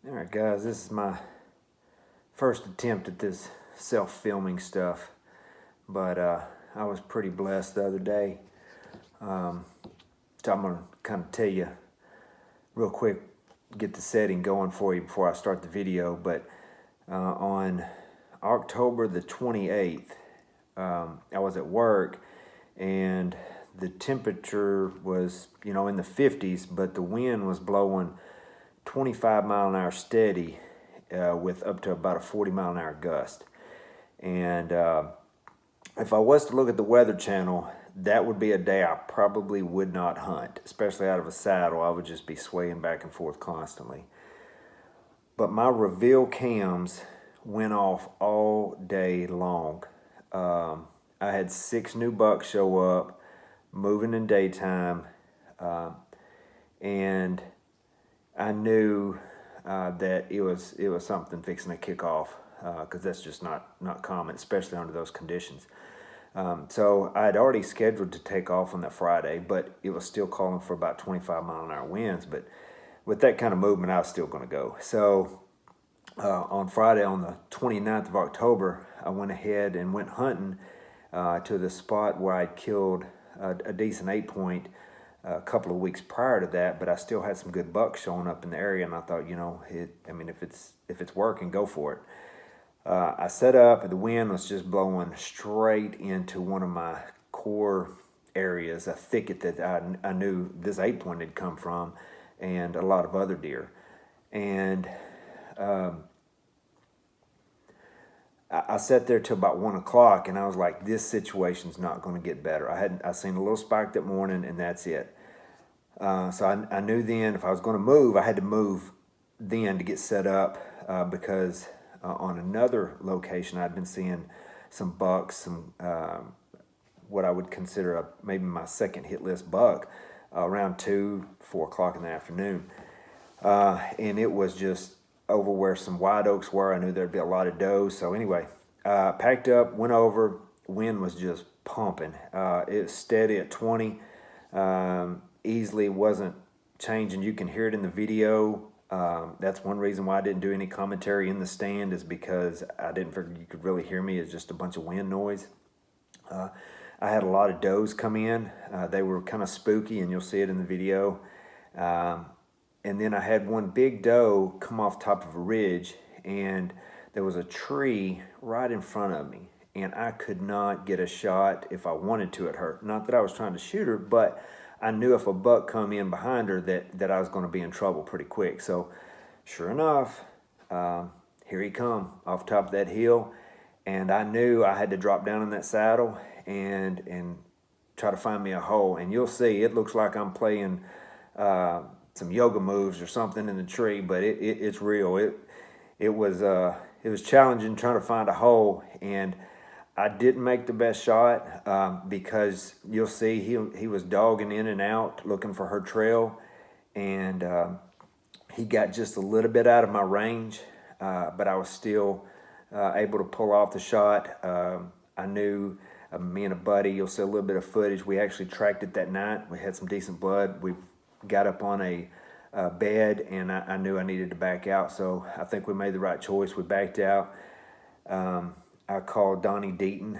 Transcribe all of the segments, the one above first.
Alright guys, this is my first attempt at this self-filming stuff, but I was pretty blessed the other day. So I'm going to kind of tell you real quick, get the setting going for you before I start the video. But on October the 28th, I was at work and the temperature was, in the 50s, but the wind was blowing 25 mile an hour steady with up to about a 40 mile an hour gust. And if I was to look at the Weather Channel, that would be a day I probably would not hunt, especially out of a saddle. I would just be swaying back and forth constantly. But my reveal cams went off all day long. I had 6 new bucks show up, moving in daytime, and I knew that it was something fixing to kick off, because that's just not common, especially under those conditions. So I had already scheduled to take off on that Friday, but it was still calling for about 25 mile an hour winds. But with that kind of movement, I was still going to go. So on Friday, on the 29th of October, I went ahead and went hunting to the spot where I'd killed a decent 8-point a couple of weeks prior to that, but I still had some good bucks showing up in the area, and I thought, if it's working, go for it. I set up, and the wind was just blowing straight into one of my core areas, a thicket that I knew this 8-point had come from, and a lot of other deer. And I sat there till about 1 o'clock, and I was like, this situation's not going to get better. I seen a little spike that morning, and that's it. So I knew then if I was going to move, I had to move then to get set up, because on another location I'd been seeing some bucks, some what I would consider maybe my second hit list buck, around 2, 4 o'clock in the afternoon. And it was just over where some white oaks were. I knew there'd be a lot of does. So anyway, packed up, went over. Wind was just pumping. It was steady at 20. Easily wasn't changing. You can hear it in the video. That's one reason why I didn't do any commentary in the stand, is because I didn't figure you could really hear me. It's just a bunch of wind noise. I had a lot of does come in. They were kind of spooky, and you'll see it in the video. And then I had one big doe come off top of a ridge, and there was a tree right in front of me, and I could not get a shot if I wanted to at her. Not that I was trying to shoot her, but I knew if a buck come in behind her that I was going to be in trouble pretty quick. So sure enough, here he come off top of that hill, and I knew I had to drop down in that saddle and try to find me a hole. And you'll see, it looks like I'm playing some yoga moves or something in the tree, but it's real. It was challenging trying to find a hole, and I didn't make the best shot, because you'll see he was dogging in and out looking for her trail, and he got just a little bit out of my range, but I was still able to pull off the shot. I knew me and a buddy, you'll see a little bit of footage. We actually tracked it that night. We had some decent blood. We got up on a bed, and I knew I needed to back out, so I think we made the right choice. We backed out. I called Donnie Deaton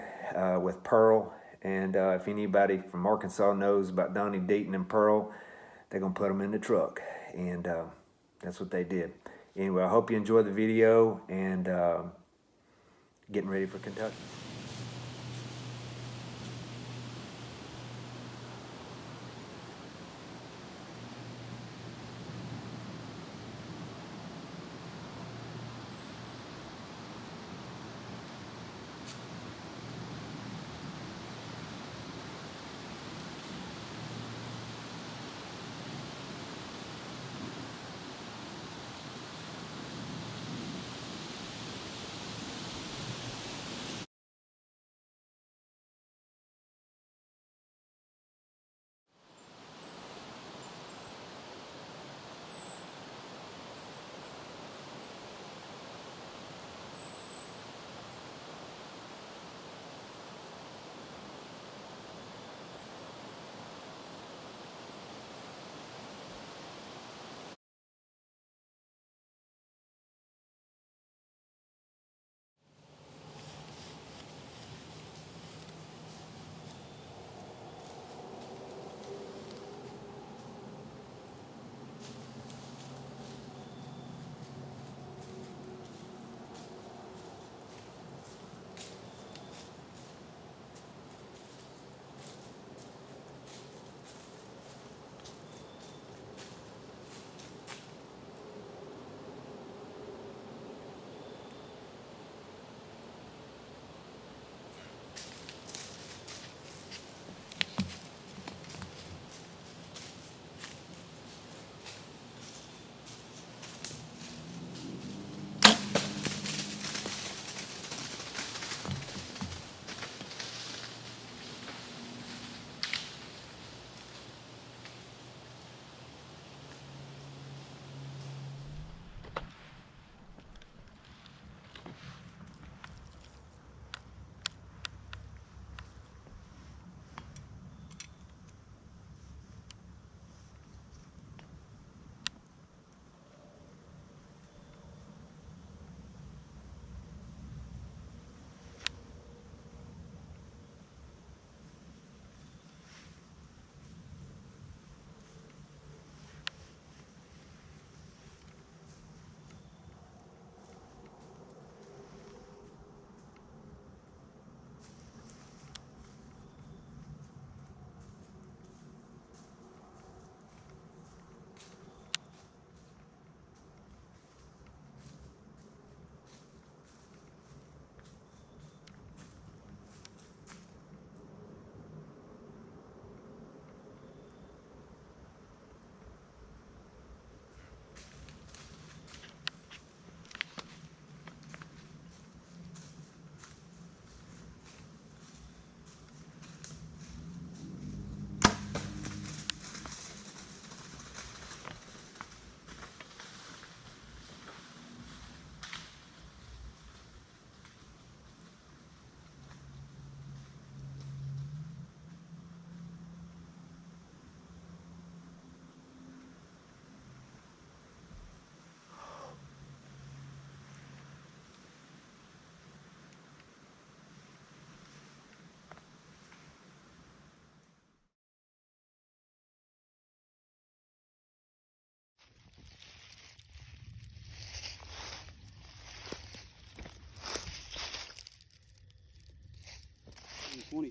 with Pearl, and if anybody from Arkansas knows about Donnie Deaton and Pearl, they're going to put them in the truck, and that's what they did. Anyway, I hope you enjoyed the video, and getting ready for Kentucky.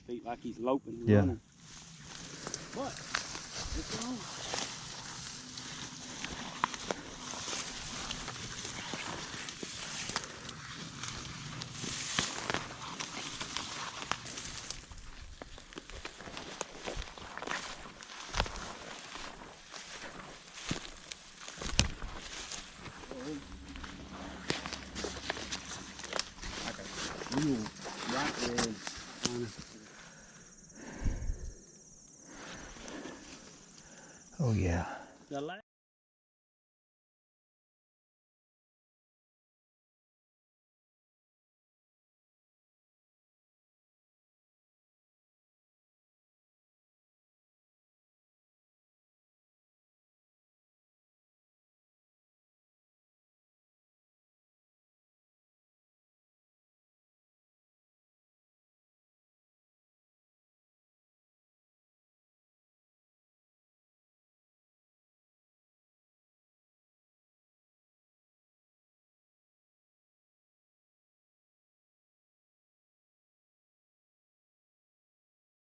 feet like he's loping and Yeah. running. What? What's going on? Okay. Right there. Oh yeah. The last